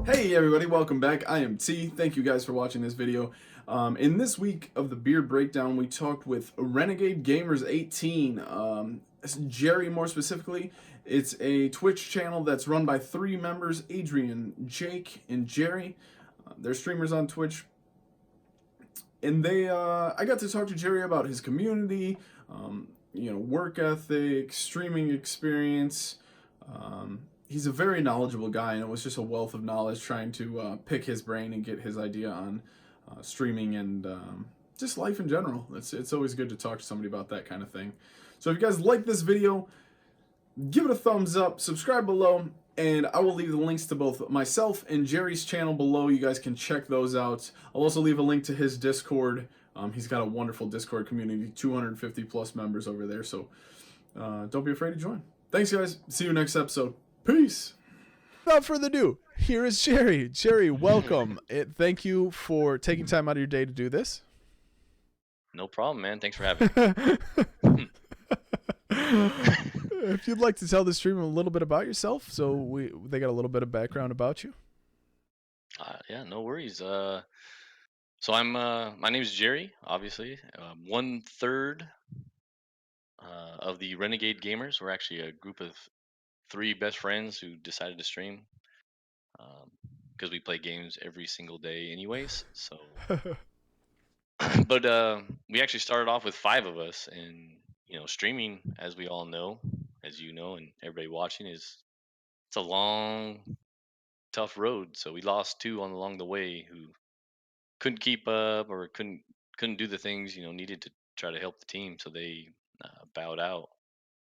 Hey everybody, welcome back. I am T. Thank you guys for watching this video. In this week of the beer breakdown, we talked with Renegade Gamers 18. Jerry, more specifically. It's a Twitch channel that's run by three members: Adrian, Jake, and Jerry. They're streamers on Twitch, and I got to talk to Jerry about his community, work ethic, streaming experience. He's a very knowledgeable guy, and it was just a wealth of knowledge trying to pick his brain and get his idea on streaming and just life in general. It's always good to talk to somebody about that kind of thing. So if you guys like this video, give it a thumbs up, subscribe below, and I will leave the links to both myself and Jerry's channel below. You guys can check those out. I'll also leave a link to his Discord. He's got a wonderful Discord community, 250 plus members over there, so don't be afraid to join. Thanks, guys. See you next episode. Peace. Without further ado, here is Jerry. Jerry, welcome. Thank you for taking time out of your day to do this. No problem, man. Thanks for having me. If you'd like to tell the stream a little bit about yourself, so they got a little bit of background about you. Yeah, no worries. So I'm my name is Jerry. Obviously, 1/3 of the Renegade Gamers. We're actually a group of three best friends who decided to stream because we play games every single day, anyways. So, but we actually started off with five of us, and streaming, as we all know, as you know, and everybody watching, it's a long, tough road. So we lost two along the way who couldn't keep up or couldn't do the things needed to try to help the team. So they bowed out.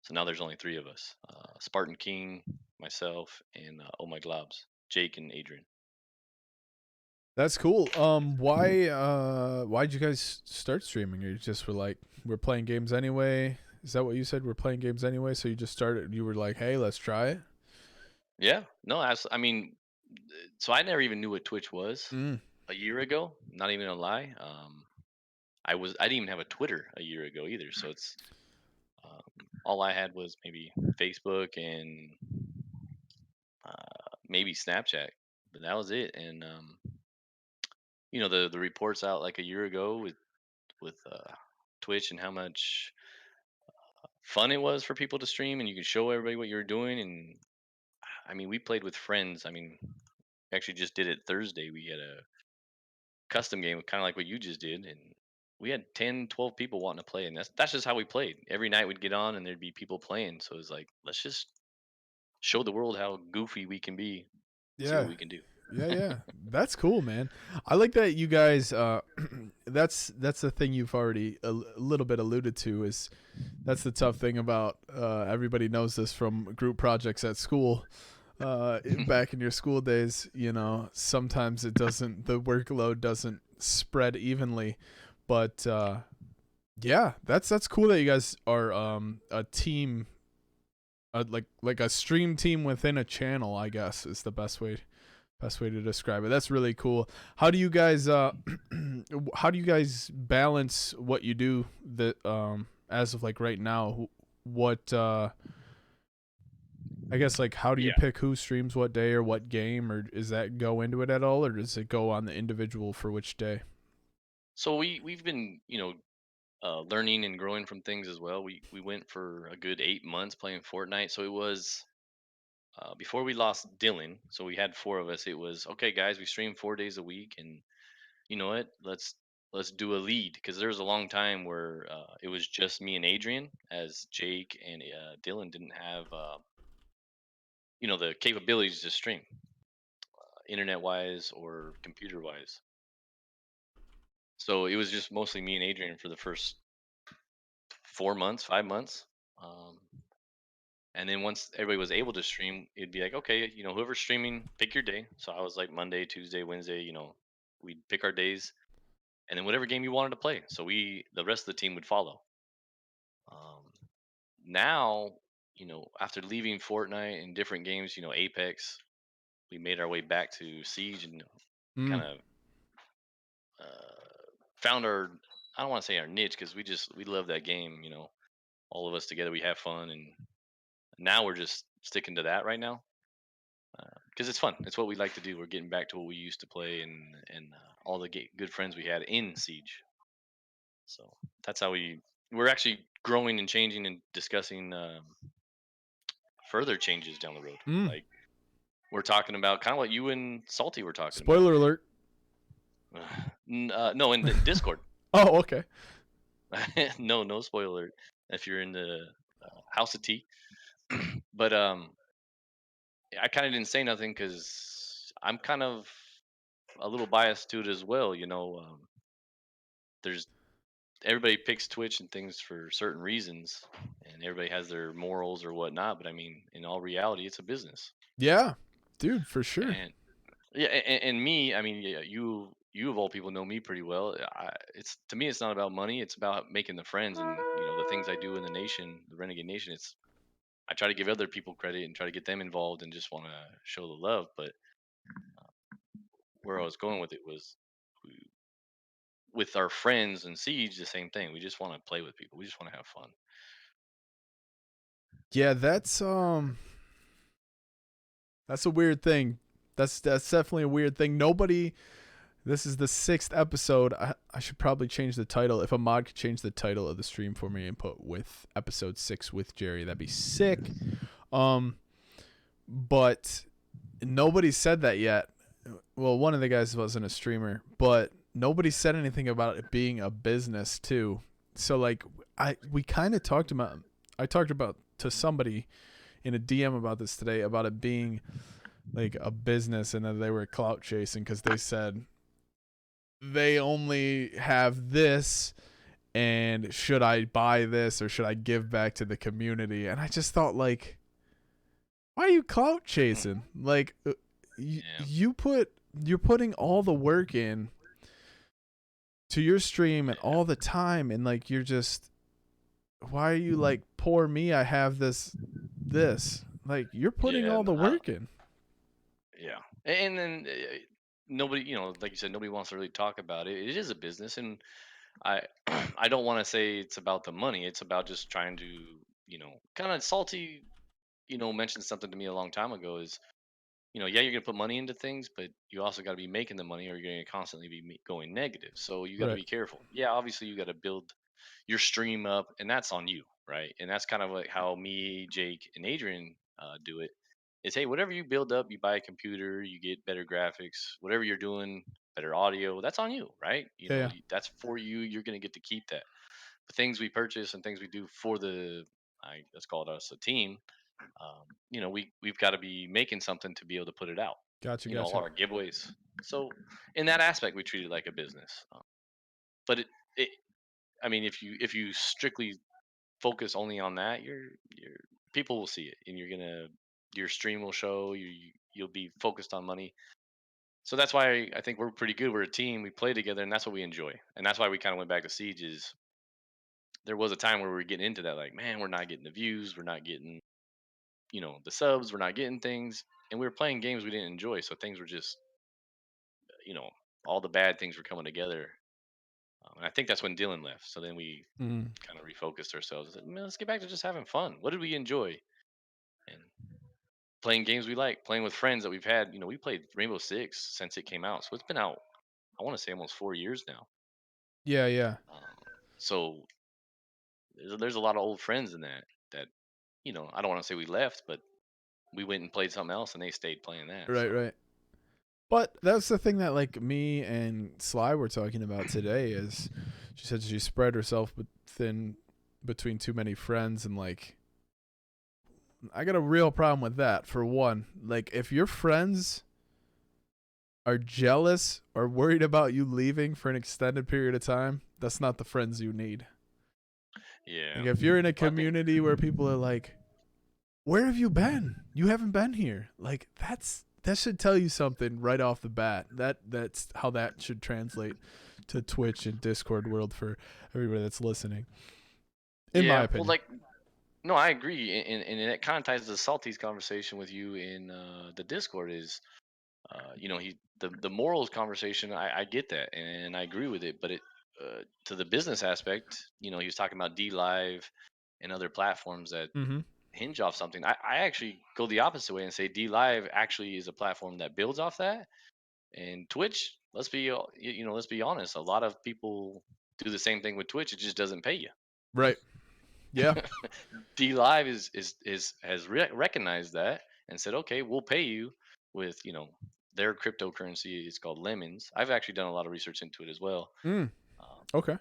So now there's only three of us: Spartan King, myself, and Oh My Globs, Jake and Adrian. That's cool. Why'd you guys start streaming? You just were like, we're playing games anyway. Is that what you said? We're playing games anyway, so you just started. You were like, hey, let's try it. Yeah, no, I mean, so I never even knew what Twitch was Mm. a year ago. Not even gonna lie. I didn't even have a Twitter a year ago either. So it's all I had was maybe Facebook and maybe Snapchat, but that was it. And the reports out like a year ago with Twitch and how much fun it was for people to stream, and you could show everybody what you're doing. And I mean, we played with friends. I mean, we actually just did it Thursday. We had a custom game, kind of like what you just did, and we had 10, 12 people wanting to play, and that's just how we played. Every night we'd get on, and there'd be people playing. So it was like, let's just show the world how goofy we can be, see what Yeah. we can do. Yeah. That's cool, man. I like that you guys that's the thing you've already a little bit alluded to is that's the tough thing about everybody knows this from group projects at school. Back in your school days, sometimes the workload doesn't spread evenly, but yeah, that's cool that you guys are a team, like a stream team within a channel, I guess is the best way to describe it. That's really cool. How do you guys how do you guys balance what you do that as of like right now? What I guess like how do you Yeah. pick who streams what day or what game, or does that go into it at all, or does it go on the individual for which day? So we've been learning and growing from things as well. We went for a good 8 months playing Fortnite. So it was before we lost Dylan. So we had four of us. It was okay, guys. We stream 4 days a week, and you know what? Let's do a lead because there was a long time where it was just me and Adrian, as Jake and Dylan didn't have the capabilities to stream internet wise or computer wise. So it was just mostly me and Adrian for the first 4 months, 5 months. Um, and then once everybody was able to stream, it'd be like, okay, whoever's streaming, pick your day. So I was like Monday, Tuesday, Wednesday. We'd pick our days, and then whatever game you wanted to play. So the rest of the team would follow. Um, Now, after leaving Fortnite and different games, Apex, we made our way back to Siege and Mm. kind of found our, I don't want to say our niche because we love that game. All of us together, we have fun, and now we're just sticking to that right now. because it's fun. It's what we like to do. We're getting back to what we used to play, and all the good friends we had in Siege. So that's how we're actually growing and changing and discussing further changes down the road. Mm. Like we're talking about kind of what you and Salty were talking about. Spoiler alert. No, in Discord. Oh, okay. No spoiler if you're in the House of Tea. But I kind of didn't say nothing because I'm kind of a little biased to it as well. There's everybody picks Twitch and things for certain reasons, and everybody has their morals or whatnot. But I mean, in all reality, it's a business. Yeah, dude, for sure. And yeah, and me, I mean, yeah, you of all people know me pretty well. It's to me, it's not about money. It's about making the friends and the things I do in the nation, the Renegade Nation. It's I try to give other people credit and try to get them involved and just want to show the love. But where I was going with it was we- with our friends and Siege, the same thing. We just want to play with people. We just want to have fun. Yeah, that's a weird thing. That's definitely a weird thing. Nobody. This is the 6th episode. I should probably change the title. If a mod could change the title of the stream for me and put with episode 6 with Jerry, that'd be sick. But nobody said that yet. Well, one of the guys wasn't a streamer, but nobody said anything about it being a business too. So like we kind of talked about I talked about to somebody in a DM about this today about it being like a business and that they were clout chasing because they said they only have this and should I buy this or should I give back to the community? And I just thought like, why are you clout chasing? Like you're putting all the work in to your stream and all the time and like you're just why are you like poor me I have this like you're putting Yeah, all the work in. yeah, and then nobody, like you said, nobody wants to really talk about it. It is a business, and I I don't want to say it's about the money. It's about just trying to, kind of Salty, mentioned something to me a long time ago. Is yeah, you're gonna put money into things, but you also got to be making the money, or you're gonna constantly be going negative. So you got to Right. be careful. Yeah, obviously you got to build your stream up, and that's on you, right? And that's kind of like how me, Jake, and Adrian do it. Is hey, whatever you build up, you buy a computer, you get better graphics, whatever you're doing, better audio. That's on you, right? Yeah. That's for you. You're gonna get to keep that. The things we purchase and things we do for let's call it us a team. We've got to be making something to be able to put it out. All Gotcha. our giveaways. So in that aspect, we treat it like a business. But it I mean, if you strictly focus only on that, you're people will see it, and your stream will show you'll be focused on money. So that's why I think we're pretty good. We're a team. We play together, and that's what we enjoy. And that's why we kind of went back to Siege. Is there was a time where we were getting into that, like, man, we're not getting the views, we're not getting the subs, we're not getting things, and we were playing games we didn't enjoy. So things were just you know all the bad things were coming together. And I think that's when Dylan left. So then we Mm. kind of refocused ourselves. And said, man, let's get back to just having fun. What did we enjoy? And playing games we like, playing with friends that we've had. We played Rainbow Six since it came out, so it's been out. I want to say almost 4 years now. Yeah. So there's a lot of old friends in that I don't want to say we left, but we went and played something else, and they stayed playing that. So Right. But that's the thing that like me and Sly were talking about today is she said she spread herself between too many friends and like I got a real problem with that for one. Like if your friends are jealous or worried about you leaving for an extended period of time, that's not the friends you need. yeah, Like if you're in a well, I think community where people are like, "Where have you been? You haven't been here." Like that should tell you something right off the bat. That's how that should translate to Twitch and Discord world for everybody that's listening. In my yeah, well, opinion. like no, I agree, and it kind of ties to the Salty's conversation with you in the Discord. Is the morals conversation? I get that, and I agree with it, but it to the business aspect, he was talking about D Live and other platforms that Mm-hmm. hinge off something. I actually go the opposite way and say D Live actually is a platform that builds off that. And Twitch, let's be honest, a lot of people do the same thing with Twitch. It just doesn't pay you. Right. Yeah. D Live has recognized that and said, okay, we'll pay you with their cryptocurrency is called Lemons. I've actually done a lot of research into it as well. Mm. Um, Okay.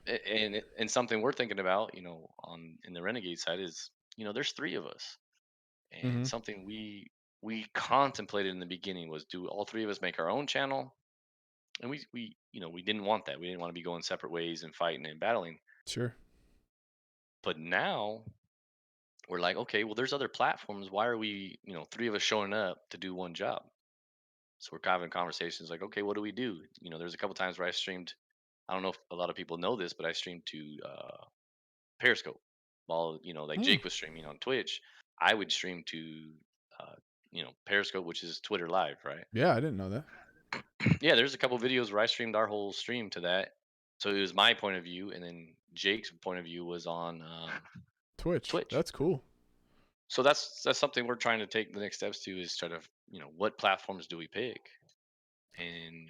and something we're thinking about, on in the Renegade side is, there's three of us, and Mm-hmm. something we contemplated in the beginning was, do all three of us make our own channel? And we didn't want that. We didn't want to be going separate ways and fighting and battling. Sure. But now we're like, okay, well, there's other platforms. Why are we, three of us showing up to do one job? So we're having conversations like, okay, what do we do? There's a couple times where I streamed. I don't know if a lot of people know this, but I streamed to Periscope. While like Mm. Jake was streaming on Twitch, I would stream to uh, Periscope, which is Twitter Live, right? Yeah, I didn't know that. Yeah, there's a couple videos where I streamed our whole stream to that. So it was my point of view, and then Jake's point of view was on Twitch. Twitch. That's cool. So that's something we're trying to take the next steps to, is try to, what platforms do we pick, and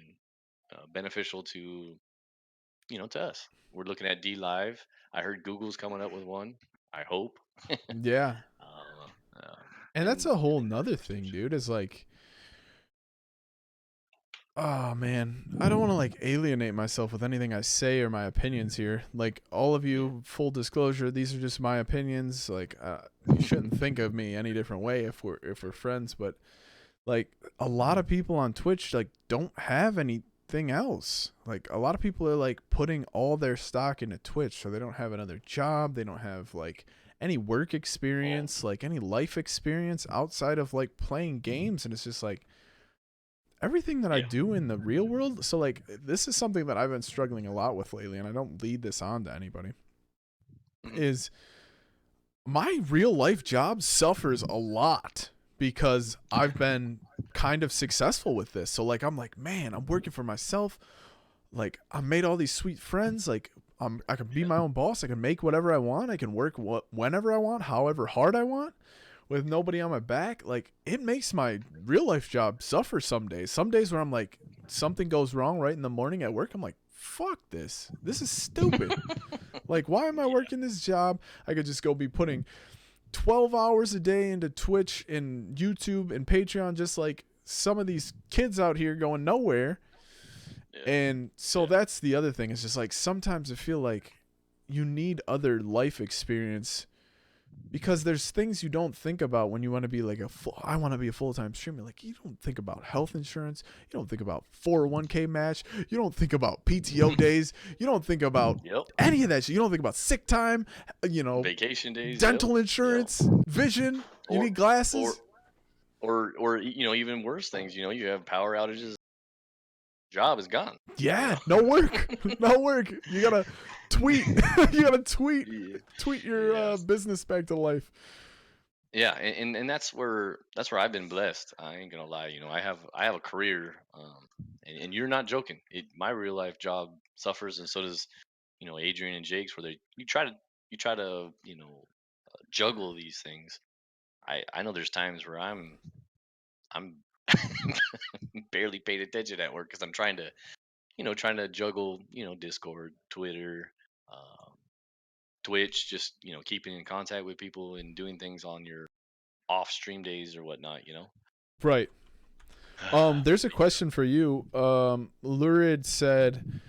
beneficial to, to us. We're looking at D Live. I heard Google's coming up with one. I hope. Yeah. And that's And a whole nother thing, dude. Is like, oh man, I don't want to like alienate myself with anything I say or my opinions here. Like all of yeah, you, full disclosure, these are just my opinions. Like you shouldn't think of me any different way if we're friends. But like a lot of people on Twitch like don't have anything else. Like a lot of people are like putting all their stock into Twitch, so they don't have another job. They don't have like any work well, experience, like any life experience outside of like playing games, and it's just like everything that I yeah, do in the real world. So like this is something that I've been struggling a lot with lately, and I don't lead this on to anybody. mhm, Is my real life job suffers a lot because I've been kind of successful with this. So like I'm like, man, I'm working for myself. Like I made all these sweet friends. Like I can be yeah, my own boss. I can make whatever I want. I can work whenever I want, however hard I want, with nobody on my back. Like it makes my real life job suffer some days. Some days where I'm like, something goes wrong right in the morning at work. I'm like, fuck this. This is stupid. Like, why am I yeah, working this job? I could just go be putting 12 hours a day into Twitch and YouTube and Patreon, just like some of these kids out here going nowhere. yeah, And so yeah. that's the other thing. It's just like sometimes I feel like you need other life experience because there's things you don't think about when you want to be like I want to be a full-time streamer. Like you don't think about health insurance, you don't think about 401k match, you don't think about PTO days, you don't think about Yep. any of that shit. You don't think about sick time, Vacation days. Yep. dental Yep. insurance, vision, you Or need or glasses. or even worse things. You have power outages. Job is gone. You Yeah, know. no work. No work. You got to tweet. You got to tweet Yeah. tweet your Yes. business back to life. Yeah, and that's where I've been blessed. I ain't gonna lie. I have a career, and you're not joking. My real life job suffers, and so does Adrian and Jake's, where you try to juggle these things. I know there's times where I'm barely paid attention at work because I'm trying to juggle Discord, Twitter, um, Twitch, just keeping in contact with people and doing things on your off stream days or whatnot. Right. There's a question for you. Lurid said,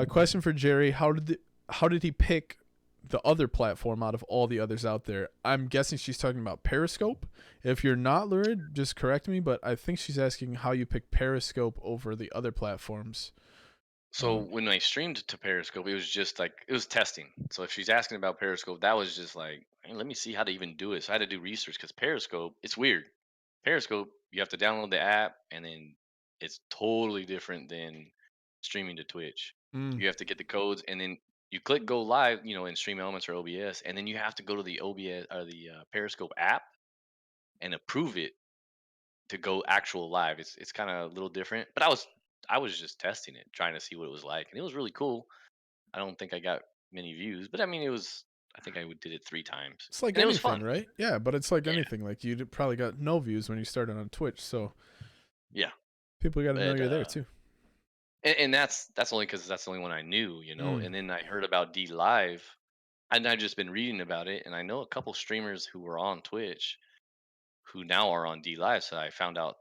question for Jerry, how did he pick the other platform out of all the others out there? I'm guessing she's talking about Periscope. If you're not Lurid, just correct me, but I think she's asking how you pick Periscope over the other platforms. So when I streamed to Periscope, it was just like it was testing. So if she's asking about Periscope, that was just like, "Hey, let me see how to even do it." So I had to do research because Periscope, it's weird. Periscope, you have to download the app, and then it's totally different than streaming to Twitch. Mm, You have to get the codes, and then you click go live, in Stream Elements or OBS, and then you have to go to the OBS or the Periscope app and approve it to go actual live. It's kind of a little different, but I was just testing it, trying to see what it was like, and it was really cool. I don't think I got many views, but I mean, I think I did it 3 times, It's like and it was anything, fun. right? Yeah, but it's like Yeah, anything. Like you probably got no views when you started on Twitch, so yeah. people got to know But you're there too. and that's only because that's the only one I knew, Mm. And then I heard about D Live, and I've just been reading about it, and I know a couple streamers who were on Twitch who now are on D Live. So I found out,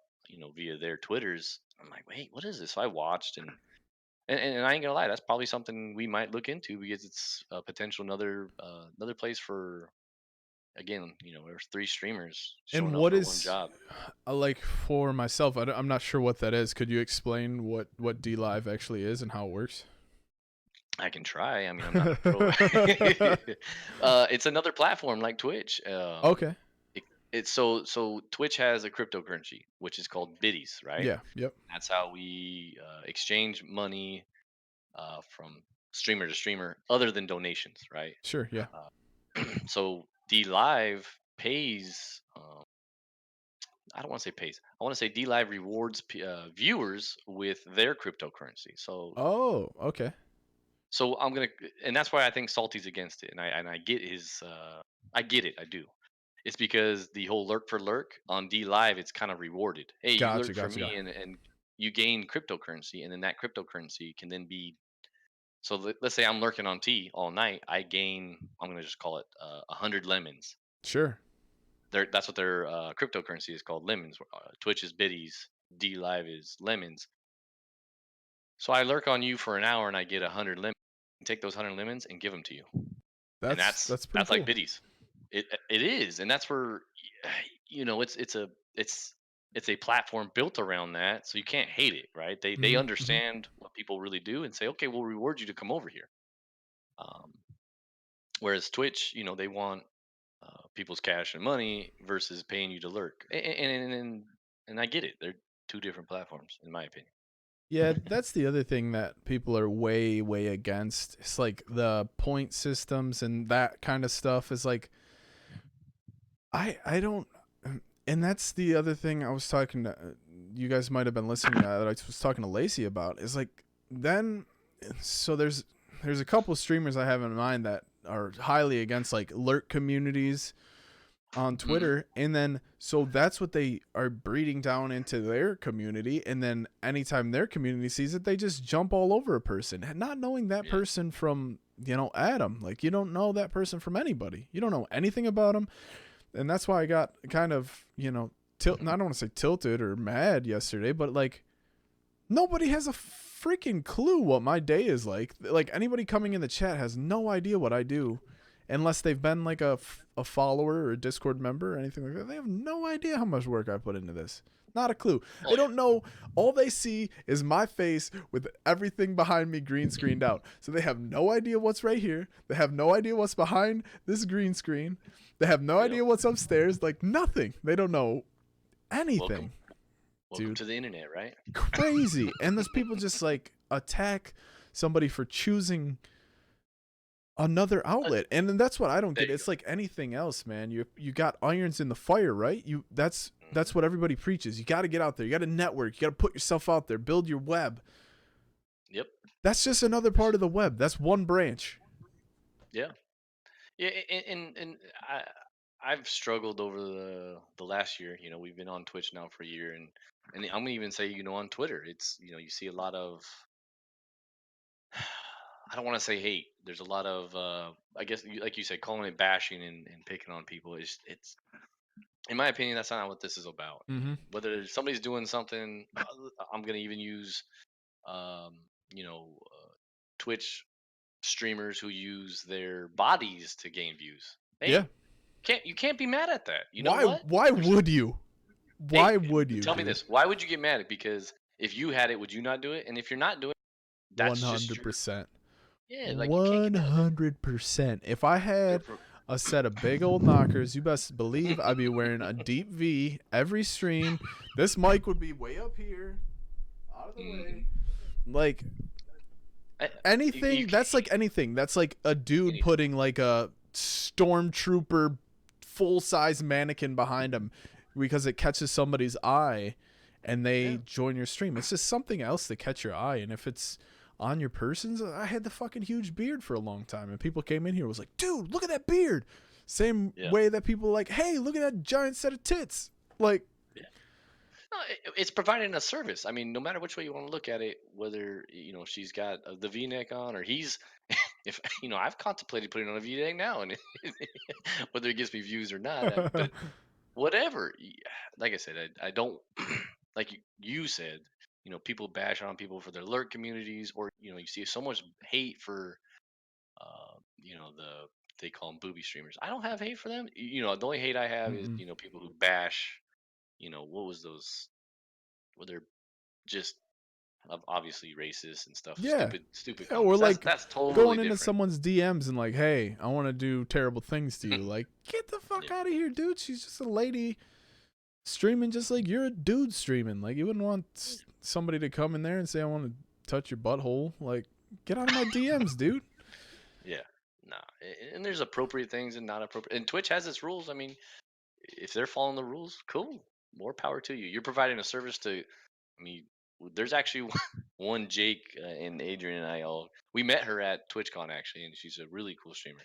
via their Twitters. I'm like, wait, what is this? So I watched, and I ain't gonna lie, that's probably something we might look into because it's a potential another place for, again, there's 3 streamers And showing up what for one is job. like for myself? I'm not sure what that is. Could you explain what D Live actually is and how it works? I can try. I mean, I'm not a pro. It's another platform like Twitch. Okay. So Twitch has a cryptocurrency which is called biddies, right? Yeah. Yep. That's how we exchange money from streamer to streamer, other than donations, right? Sure. Yeah. So D Live pays. I don't want to say pays. I want to say D Live rewards viewers with their cryptocurrency. So Oh. Okay. so I'm gonna, and that's why I think Salty's against it, and I get his. I get it. I do. It's because the whole lurk for lurk on D Live, it's kind of rewarded. Hey, you Gotcha. lurk for Gotcha. me, Gotcha. and you gain cryptocurrency, and then that cryptocurrency can then be. So let's say I'm lurking on T all night. I gain. I'm gonna just call it 100 lemons. Sure. That's what their cryptocurrency is called, lemons. Twitch is biddies. D Live is lemons. So I lurk on you for an hour, and I get 100 lemons. Take those 100 lemons and give them to you, and That's pretty that's like cool. biddies. It is, and that's where it's it's a platform built around that, so you can't hate it, right? They Hmm. Hmm. understand what people really do and say, okay, we'll reward you to come over here. Um, Whereas Twitch, they want people's cash and money versus paying you to lurk, and I get it. They're two different platforms, in my opinion. Yeah, that's the other thing that people are way against. It's like the point systems and that kind of stuff is like I don't, and that's the other thing I was talking to you guys might have been listening that I was talking to Lacey about is like then so there's a couple streamers I have in mind that are highly against like lurk communities on Hmm. Twitter, and then so that's what they are breeding down into their community, and then anytime their community sees it, they just jump all over a person, not knowing that Yeah. person from Adam. Like you don't know that person from anybody. You don't know anything about them, and that's why I got kind of I don't want to say tilted or mad yesterday, but like nobody has a freaking clue what my day is like. Like anybody coming in the chat has no idea what I do unless they've been like a follower or a Discord member or anything like that. They have no idea how much work I put into this. Not a clue. Oh They yeah. don't know. All they see is my face with everything behind me green screened out. So they have no idea what's right here. They have no idea what's behind this green screen. They have no Yep. idea what's upstairs. Like nothing. They don't know anything, Welcome, welcome dude. to the internet, right? Crazy. And those people just like attack somebody for choosing another Uh, outlet, and then that's what I don't there get. you go. It's like anything else, man. You got irons in the fire, right? That's Mhm. what everybody preaches. You got to get out there. You got to network. You got to put yourself out there. Build your web. Yep. That's just another part of the web. That's one branch. Yeah. Yeah. And I've struggled over the last year. We've been on Twitch now for a year, and I'm gonna even say, on Twitter, it's you see a lot of, I don't want to say hate. There's a lot of, I guess, like you said, calling it bashing and picking on people. It's in my opinion, that's not what this is about. Mm-hmm. Whether somebody's doing something, I'm gonna even use, um, you know, Twitch streamers who use their bodies to gain views. Yeah. Hey, you can't be mad at that. You know Why? what? Why There's, would you? hey, Why would you, tell me dude? this. Why would you get mad at it? Because if you had it, would you not do it? And if you're not doing it, One that's just hundred your, percent. yeah. Like, you can't get One mad at that. hundred percent. If I You're had a set of big old knockers, you best believe I'd be wearing a deep V every stream. This mic would be way up here, out of the way. Mhm. Like I- you anything, can't, that's like anything. That's like a dude anything. putting like a stormtrooper full size mannequin behind him because it catches somebody's eye and they Yeah. join your stream. It's just something else to catch your eye. And if it's on your persons. I had the fucking huge beard for a long time, and people came in here and was like, dude, look at that beard. Same Yeah. way that people are like, hey, look at that giant set of tits. Like, Yeah. No, it's providing a service. I mean, no matter which way you want to look at it, whether she's got the V-neck on or he's, if I've contemplated putting on a V-neck now, and whether it gives me views or not, but whatever. Like I said, I don't like you said. People bash on people for their lurk communities, or you see so much hate for, the they call them booby streamers. I don't have hate for them. The only hate I have is mm-mm. people who bash. What was those? Where they're just obviously racist and stuff. Yeah. Stupid Yeah, or comments. That's like that's totally going into different. someone's DMs and like, hey, I want to do terrible things to you. Like, get the fuck Yeah. out of here, dude. She's just a lady streaming just like you're a dude streaming. Like, you wouldn't want somebody to come in there and say, I want to touch your butthole. Like, get out of my DMs, dude. Yeah. Nah. And there's appropriate things and not appropriate. And Twitch has its rules. I mean, if they're following the rules, cool. More power to you. You're providing a service to. I mean, there's actually one Jake and Adrian and I we met her at TwitchCon actually, and she's a really cool streamer.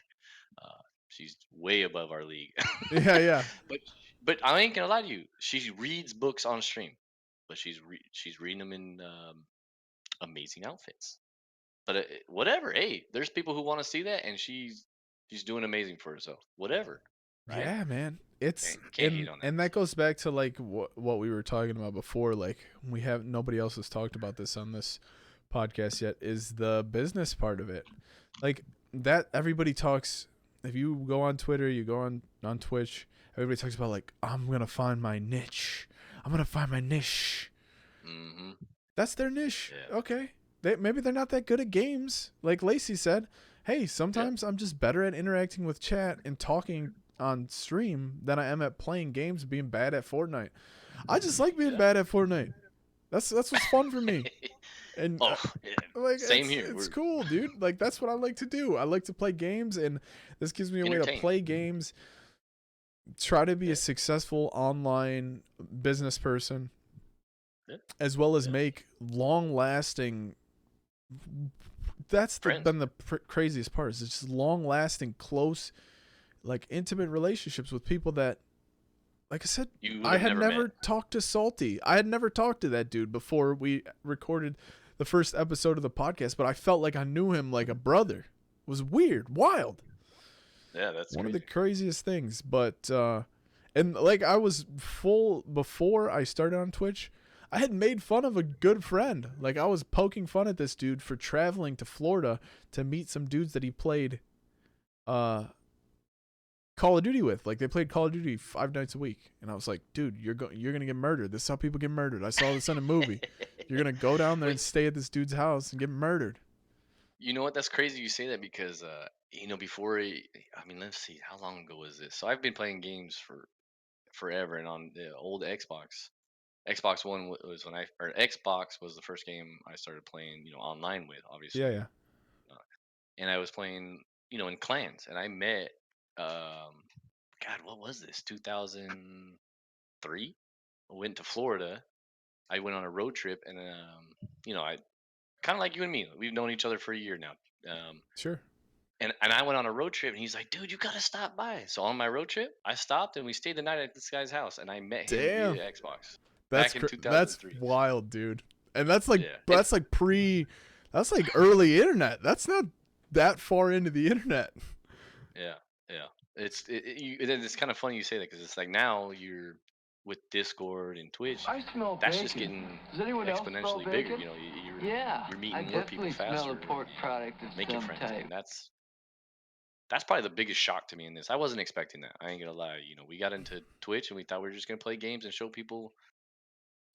She's way above our league. Yeah, yeah. but but I ain't gonna lie to you. She reads books on stream, but she's reading them in amazing outfits. But whatever. Hey, there's people who want to see that, and she's doing amazing for herself. Whatever, right? Yeah, man. It's Can't hate on that. and that goes back to like what we were talking about before. Like, nobody else has talked about this on this podcast yet, is the business part of it. Like, that everybody talks. If you go on Twitter, you go on Twitch, everybody talks about like, I'm gonna find my niche. I'm gonna find my niche. Mm-hmm. That's their niche. Yeah. Okay. Maybe they're not that good at games. Like Lacey said, hey, sometimes I'm just better at interacting with chat and talking on stream than I am at playing games and being bad at Fortnite. I just like being bad at Fortnite. That's what's fun for me. And yeah. like, Same here. It's cool, dude. Like, that's what I like to do. I like to play games, and this gives me a way to play games, try to be a successful online business person, as well as make long-lasting. That's been the craziest part. Is it's just long-lasting, close, like intimate relationships with people that, like I said, I had never talked to Salty. I had never talked to that dude before we recorded the first episode of the podcast, but I felt like I knew him like a brother. It was weird, wild. Yeah, that's one of the craziest things. But and like, I was full before I started on Twitch. I had made fun of a good friend. Like, I was poking fun at this dude for traveling to Florida to meet some dudes that he played Call of Duty with. Like, they played Call of Duty 5 nights a week. And I was like, dude, you're going to get murdered. This is how people get murdered. I saw this in a movie. You're going to go down there and stay at this dude's house and get murdered. You know what? That's crazy you say that, because before, I mean, let's see, how long ago was this? So I've been playing games for forever, and on the old Xbox One was Xbox was the first game I started playing, online with, obviously. Yeah, yeah. And I was playing, in clans, and I met, God, what was this? 2003. I went to Florida. I went on a road trip, and I kind of like you and me. We've known each other for a year now. Sure. And I went on a road trip, and he's like, dude, you gotta stop by. So on my road trip, I stopped, and we stayed the night at this guy's house, and I met him via Xbox. Back in 2003. That's wild, dude. And that's like that's like early internet. That's not that far into the internet. Yeah, yeah. It's kind of funny you say that, because it's like now you're with Discord and Twitch. That's just getting exponentially bigger. You're meeting more people faster, making friends, and that's probably the biggest shock to me in this. I wasn't expecting that. I ain't gonna lie. We got into Twitch and we thought we were just gonna play games and show people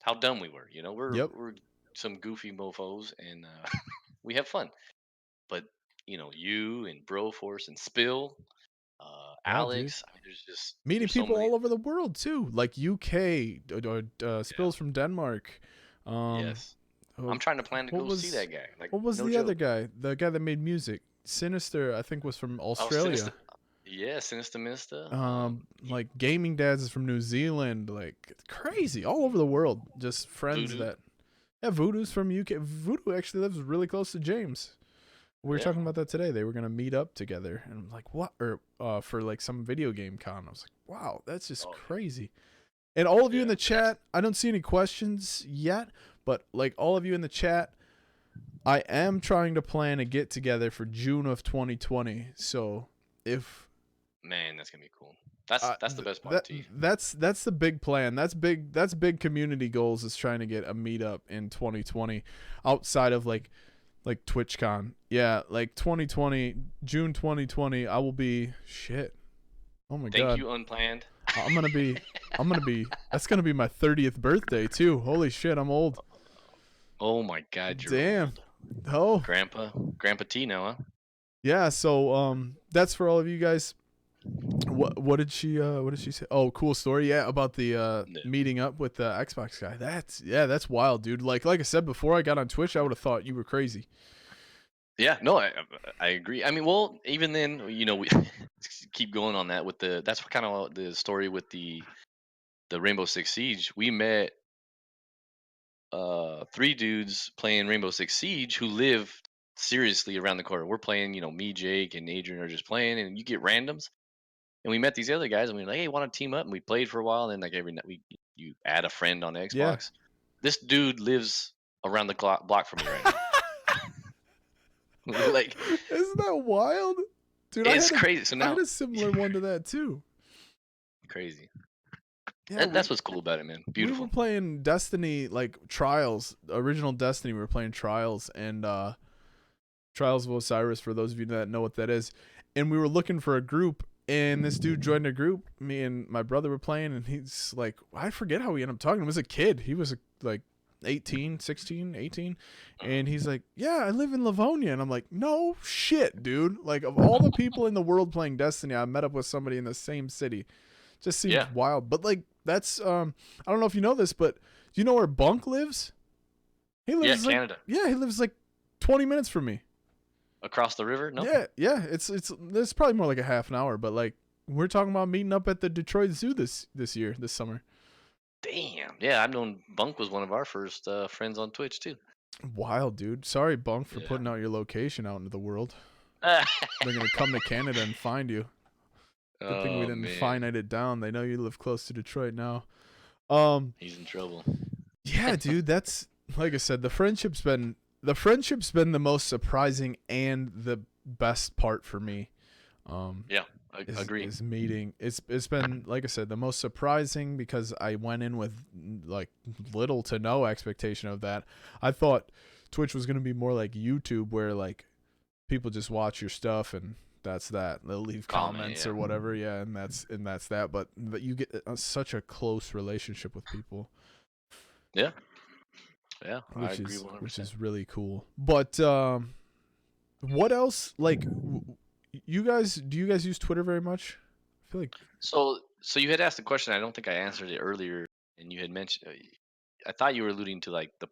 how dumb we were. We're some goofy mofos, and we have fun. But you and Broforce and Spill, Alex. I mean, there's just meeting people all over the world too, like UK, Spills from Denmark. Yes, I'm trying to plan to go see that guy. Like, what was the other guy? The guy that made music, Sinister, I think, was from Australia. Sinister Minister. Like Gaming Dads is from New Zealand. Like, crazy, all over the world. Just friends Voodoo. that. Yeah, Voodoo's from UK. Voodoo actually lives really close to James. We were Yeah. talking about that today. They were gonna meet up together, and I'm like, what? Or for like some video game con. I was like, wow, that's just Oh crazy. And all of you in yeah. the chat, I don't see any questions yet, but like all of you in the chat, I am trying to plan a get together for June of 2020. So if Man, that's gonna be cool. That's the best part, that T. that's the big plan. That's big. That's big community goals, is trying to get a meetup in 2020 outside of like TwitchCon. Yeah, like 2020, June 2020, I will be shit. Oh my Thank god. you, unplanned. I'm going to be that's going to be my 30th birthday too. Holy shit, I'm old. Oh my God, you're Damn. old, Oh. Grandpa T now, huh? Yeah, so that's for all of you guys. What did she say? Oh, cool story. Yeah, about the No. meeting up with the Xbox guy. That's wild, dude. Like I said before I got on Twitch, I would have thought you were crazy. Yeah, no, I agree. I mean, well, even then, we keep going on that with that's kind of the story with the Rainbow Six Siege. We met three dudes playing Rainbow Six Siege who live seriously around the corner. We're playing, me, Jake, and Adrian are just playing, and you get randoms. And we met these other guys, and we were like, "Hey, want to team up?" And we played for a while. And then, like every night, you add a friend on Yeah. Xbox. This dude lives around the block from me right now. Like, Isn't that wild? Dude, it's crazy. So I had now, a similar one to that too. crazy. Yeah, And that's what's cool about it, man. we were Beautiful. playing Destiny, like Trials, original Destiny. We were playing Trials, and Trials of Osiris, for those of you that know what that is. And we were looking for a group, and this dude joined a group. Me and my brother were playing, and he's like, I forget how we ended up talking. He was a kid. He was like 18, 16, 18. And he's like, yeah, I live in Livonia. And I'm like, no shit, dude. Like, of all the people in the world playing Destiny, I met up with somebody in the same city. Just seems Yeah. wild. But like, that's I don't know if you know this, but do you know where Bunk lives? He Yeah, lives like, Canada. yeah, he lives like 20 minutes from me. Across the river? No? Yeah. It's probably more like a half an hour, but like, we're talking about meeting up at the Detroit Zoo this summer. Damn. Yeah, I've known Bunk was one of our first friends on Twitch, too. Wild, dude. Sorry, Bunk, for Yeah. putting out your location out into the world. They're gonna come to Canada and find you. Good thing we Oh, didn't man. finite it down. They know you live close to Detroit now. He's in trouble. Yeah, dude. That's, like I said, the friendship's been the most surprising and the best part for me. Yeah, I agree. Is meeting. It's been, like I said, the most surprising, because I went in with like little to no expectation of that. I thought Twitch was gonna be more like YouTube, where like people just watch your stuff and that's that. They'll leave comments or whatever. Yeah, and that's that. But you get such a close relationship with people. Yeah. Yeah, I Which agree is 100%. really cool. But what else? Like, you guys, do you guys use Twitter very much? I feel like, So you had asked a question. I don't think I answered it earlier, and you had mentioned. I thought you were alluding to like the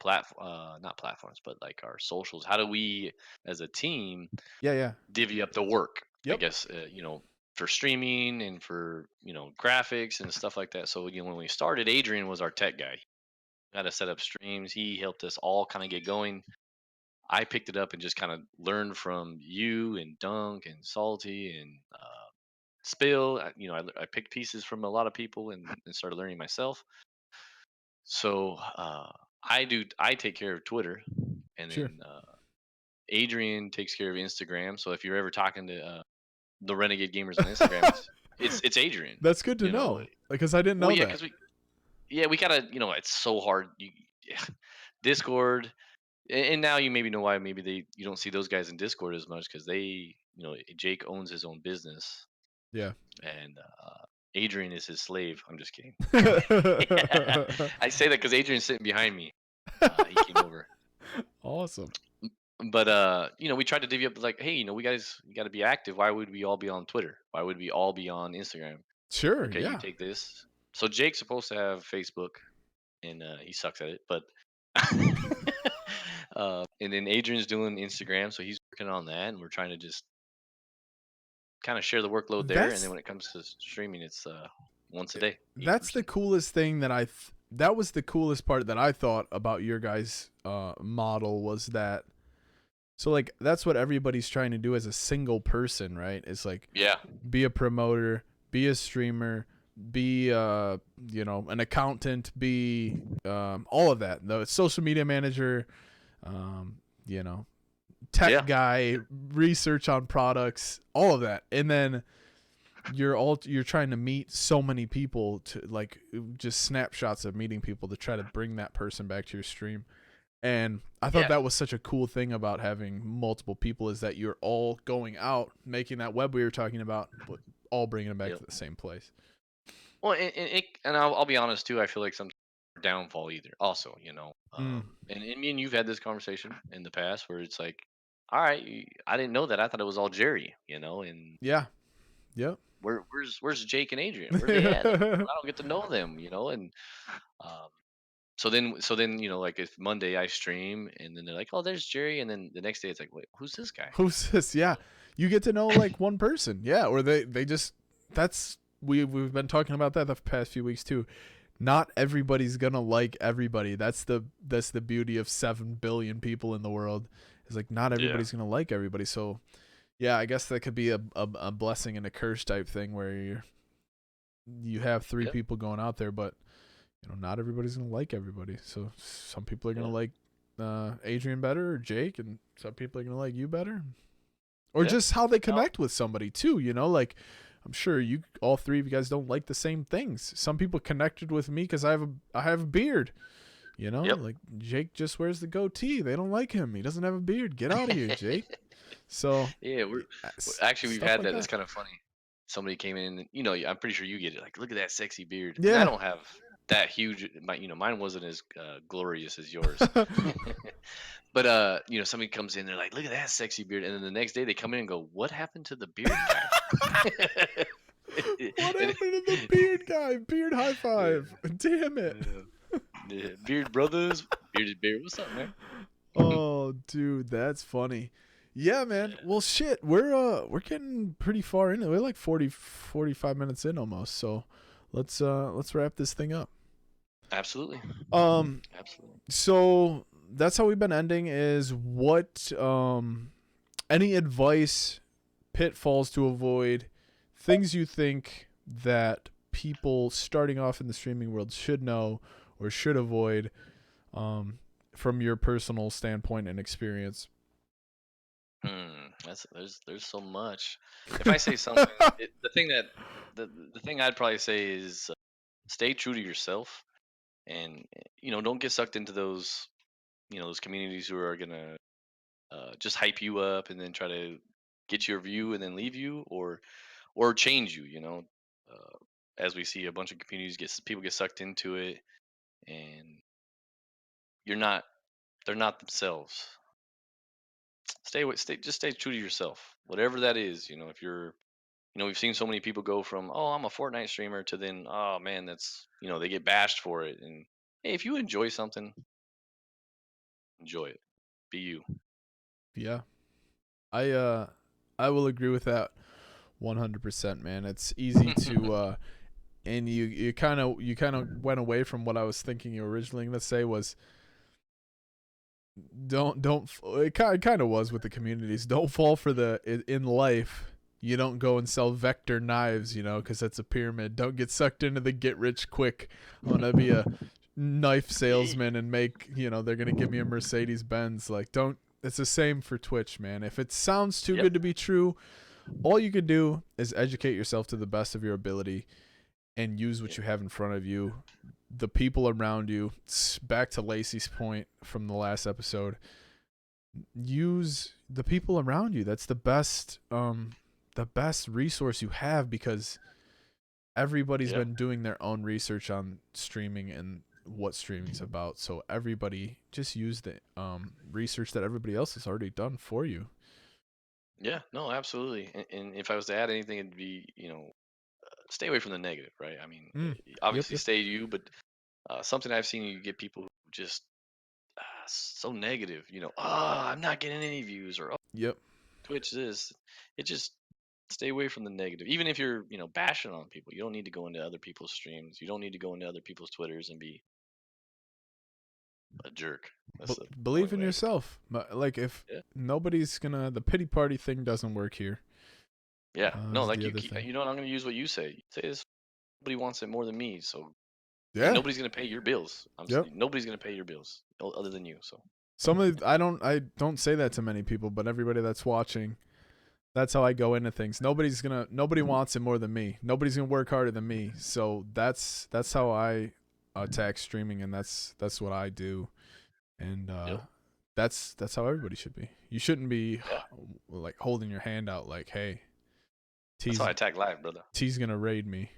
not platforms, but like our socials. How do we, as a team, yeah. divvy up the work? I Yep. guess for streaming and for graphics and stuff like that. So when we started, Adrian was our tech guy. How to set up streams. He helped us all kind of get going. I picked it up and just kind of learned from you and Dunk and Salty and Spill. I picked pieces from a lot of people and started learning myself. So I take care of Twitter, and Sure. then Adrian takes care of Instagram. So if you're ever talking to the Renegade Gamers on Instagram, it's Adrian. That's good to You know, know, because I didn't well, know yeah, that. because we gotta, it's so hard. Discord, and now you maybe know why maybe you don't see those guys in Discord as much, because Jake owns his own business, Yeah. and Adrian is his slave. I'm just kidding. Yeah. I say that because Adrian's sitting behind me. He came over, Awesome. but we tried to divvy up like, hey, we guys, you got to be active. Why would we all be on Twitter? Why would we all be on Instagram? Sure. Okay, you Yeah. take this. So Jake's supposed to have Facebook, and he sucks at it, but. And then Adrian's doing Instagram, so he's working on that, and we're trying to just kind of share the workload there. And then That's when it comes to streaming, it's once a day, that's the 80%. coolest thing that that was the coolest part that I thought about your guys' model was that. So like that's what everybody's trying to do as a single person, right? It's like Yeah. be a promoter, be a streamer, be an accountant, be all of that. The social media manager, um, you know, tech Yeah. guy, research on products, all of that. And then you're trying to meet so many people to like just snapshots of meeting people to try to bring that person back to your stream. And I thought Yeah. that was such a cool thing about having multiple people is that you're all going out, making that web we were talking about, but all bringing them back Yep. to the same place. Well, and I'll be honest too. I feel like some downfall either. Also, Mm, and me and you've had this conversation in the past where it's like, all right, I didn't know that. I thought it was all Jerry, and yeah. Yep. where's Jake and Adrian? Where they at? I don't get to know them, and um, so then like if Monday I stream and then they're like, oh, there's Jerry, and then the next day it's like, wait, who's this guy? Who's this? Yeah. You get to know like one person. Yeah. Or they just, that's, we've been talking about that the past few weeks too. Not everybody's gonna like everybody. That's the beauty of 7 billion people in the world. Is like not Yeah. everybody's gonna like everybody. So yeah, I guess that could be a blessing and a curse type thing where you have 3 Yep. people going out there, but not everybody's gonna like everybody. So some people are gonna Yeah. like Adrian better or Jake, and some people are gonna like you better, or Yeah. just how they No. connect with somebody too. Like I'm sure you all 3 of you guys don't like the same things. Some people connected with me because I have a beard. Yep. Like Jake just wears the goatee. They don't like him. He doesn't have a beard. Get out of here, Jake. So Yeah, actually we've stuff had like that. It's that. kind of funny. Somebody came in, and I'm pretty sure you get it. Like, look at that sexy beard. And I Yeah. don't have that huge. Mine wasn't as glorious as yours. But somebody comes in, they're like, look at that sexy beard, and then the next day they come in and go, what happened to the beard guy? What And- happened to the beard guy? Beard high five. Damn it. yeah, Beard Brothers, Bearded Beard. What's up, man? Oh, dude, that's funny. Yeah, man. Well, shit, we're getting pretty far in it. We're like 45 minutes in almost. So, let's wrap this thing up. Absolutely. Um Absolutely. so that's how we've been ending is what any advice, pitfalls to avoid, things you think that people starting off in the streaming world should know or should avoid from your personal standpoint and experience. There's so much. If I say something, the thing I'd probably say is stay true to yourself, and don't get sucked into those communities who are gonna just hype you up and then try to get your view and then leave you, or change you. As we see a bunch of communities people get sucked into it, and you're not they're not themselves. Stay true to yourself, whatever that is. If you're we've seen so many people go from, oh, I'm a Fortnite streamer, to then, oh man, that's they get bashed for it. And hey, if you enjoy something, enjoy it. Be you. Yeah. I will agree with that 100%, man. It's easy to and you kind of went away from what I was thinking you were originally going to say was don't it kind of was with the communities. Don't fall for in life. You don't go and sell vector knives, because that's a pyramid. Don't get sucked into the get rich quick. I'm gonna be a knife salesman and make, they're gonna give me a Mercedes Benz. Like, don't. It's the same for Twitch, man. If it sounds too Yep. good to be true, all you can do is educate yourself to the best of your ability and use what you have in front of you, the people around you. Back to Lacey's point from the last episode, use the people around you. That's the best resource you have, because everybody's Yeah. been doing their own research on streaming and what streaming's about. So everybody just use the research that everybody else has already done for you. Yeah. No, absolutely. And if I was to add anything, it'd be, stay away from the negative, right? I mean, obviously Yep. stay you, but something I've seen, you get people who just so negative. I'm not getting any views, or, oh, Yep. Twitch this. It just stay away from the negative. Even if you're, bashing on people, you don't need to go into other people's streams. You don't need to go into other people's Twitters and be a jerk. That's the Believe only in way. yourself. Like if Yeah. nobody's gonna, the pity party thing doesn't work here. Yeah. No, Is like the other thing. you know what? I'm gonna use what you say. You say this. Nobody wants it more than me. So, and Yeah. nobody's gonna pay your bills. Yep. Nobody's gonna pay your bills other than you. So. I don't say that to many people, but everybody that's watching, that's how I go into things. Nobody wants it more than me. Nobody's gonna work harder than me. So that's how I attack streaming, and that's what I do. And Yep. that's how everybody should be. You shouldn't be Yeah. like holding your hand out like, hey, That's T's how I attack live, brother. gonna raid me,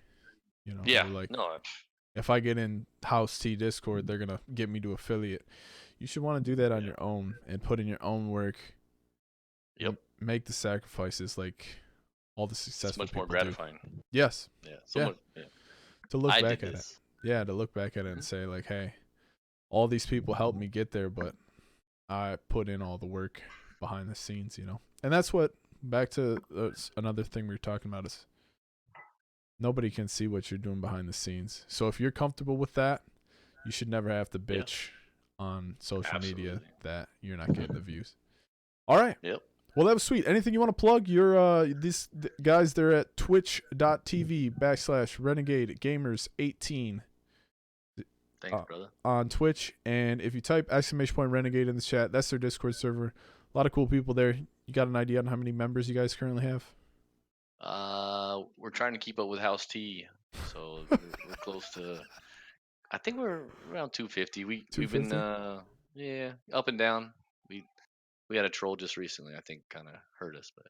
you know, Yeah. or like No. if I get in House T Discord, they're gonna get me to affiliate. You should want to do that on Yeah. your own and put in your own work. Yep. Make the sacrifices like all the It's successful much more people do. gratifying. Yes. Yeah. Yeah. Yeah. To look I back did at it. this. Yeah, to look back at it and say like, hey, all these people helped me get there, but I put in all the work behind the scenes, you know. And that's what, back to another thing we were talking about, is nobody can see what you're doing behind the scenes. So if you're comfortable with that, you should never have to bitch on social media Absolutely. that you're not getting the views. All right. Yep. Well, that was sweet. Anything you want to plug? These guys, they're at twitch.tv/Renegade Gamers 18 Thanks, brother. on Twitch. And if you type !Renegade in the chat, that's their Discord server. A lot of cool people there. You got an idea on how many members you guys currently have? We're trying to keep up with House T, so we're close to. I think we're around 250. We've been 250? up and down. We had a troll just recently. I think kind of hurt us, but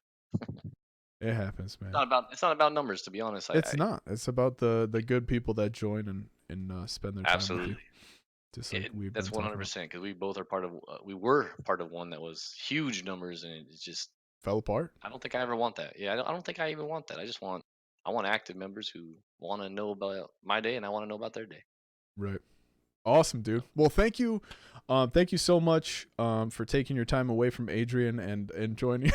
It happens, man. it's not about numbers, to be honest. It's not. It's about the good people that join and spend their time with Absolutely. you. Just like we've That's been talking about. 100% because we both are part of. We were part of one that was huge numbers, and it's just. Fell apart. I don't think I ever want that. Yeah, I don't think I even want that. I want active members who want to know about my day, and I want to know about their day. Right. Awesome, dude. Well, thank you. Thank you so much for taking your time away from Adrian and joining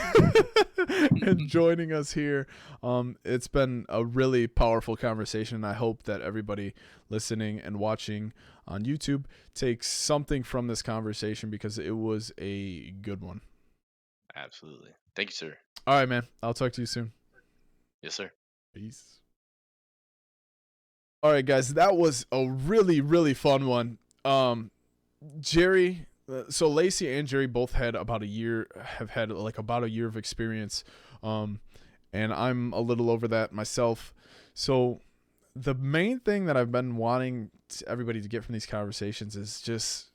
and joining us here. It's been a really powerful conversation. I hope that everybody listening and watching on YouTube takes something from this conversation, because it was a good one. Absolutely. Thank you, sir. All right, man. I'll talk to you soon. Yes, sir. Peace. All right, guys. That was a really, really fun one. Jerry, so Lacey and Jerry both had about a year of experience. And I'm a little over that myself. So the main thing that I've been wanting everybody to get from these conversations is just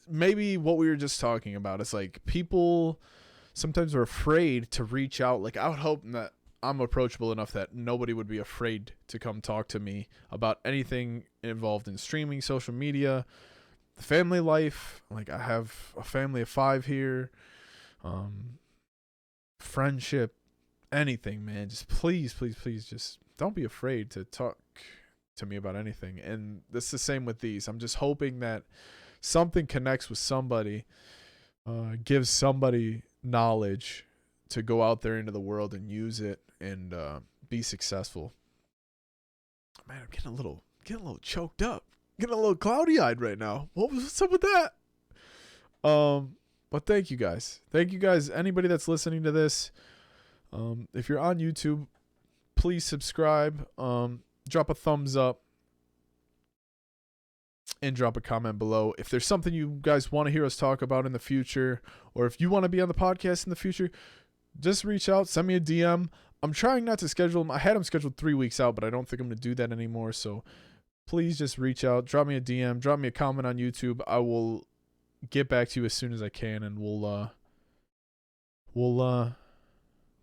maybe what we were just talking about. It's like people sometimes are afraid to reach out. Like, I would hope that I'm approachable enough that nobody would be afraid to come talk to me about anything involved in streaming, social media, the family life. Like, I have a family of 5 here. Friendship, anything, man. Just please, just don't be afraid to talk to me about anything. And it's the same with these. I'm just hoping that something connects with somebody, gives somebody knowledge to go out there into the world and use it and be successful. Man, I'm getting a little choked up, getting a little cloudy eyed right now. What's up with that? But thank you guys. Anybody that's listening to this, if you're on YouTube, please subscribe. Drop a thumbs up. And drop a comment below. If there's something you guys want to hear us talk about in the future, or if you want to be on the podcast in the future, just reach out, send me a DM. I'm trying not to schedule them. I had them scheduled 3 weeks out, but I don't think I'm going to do that anymore. So please just reach out, drop me a DM, drop me a comment on YouTube. I will get back to you as soon as I can, and we'll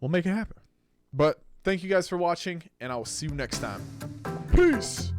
make it happen. But thank you guys for watching, and I will see you next time. Peace.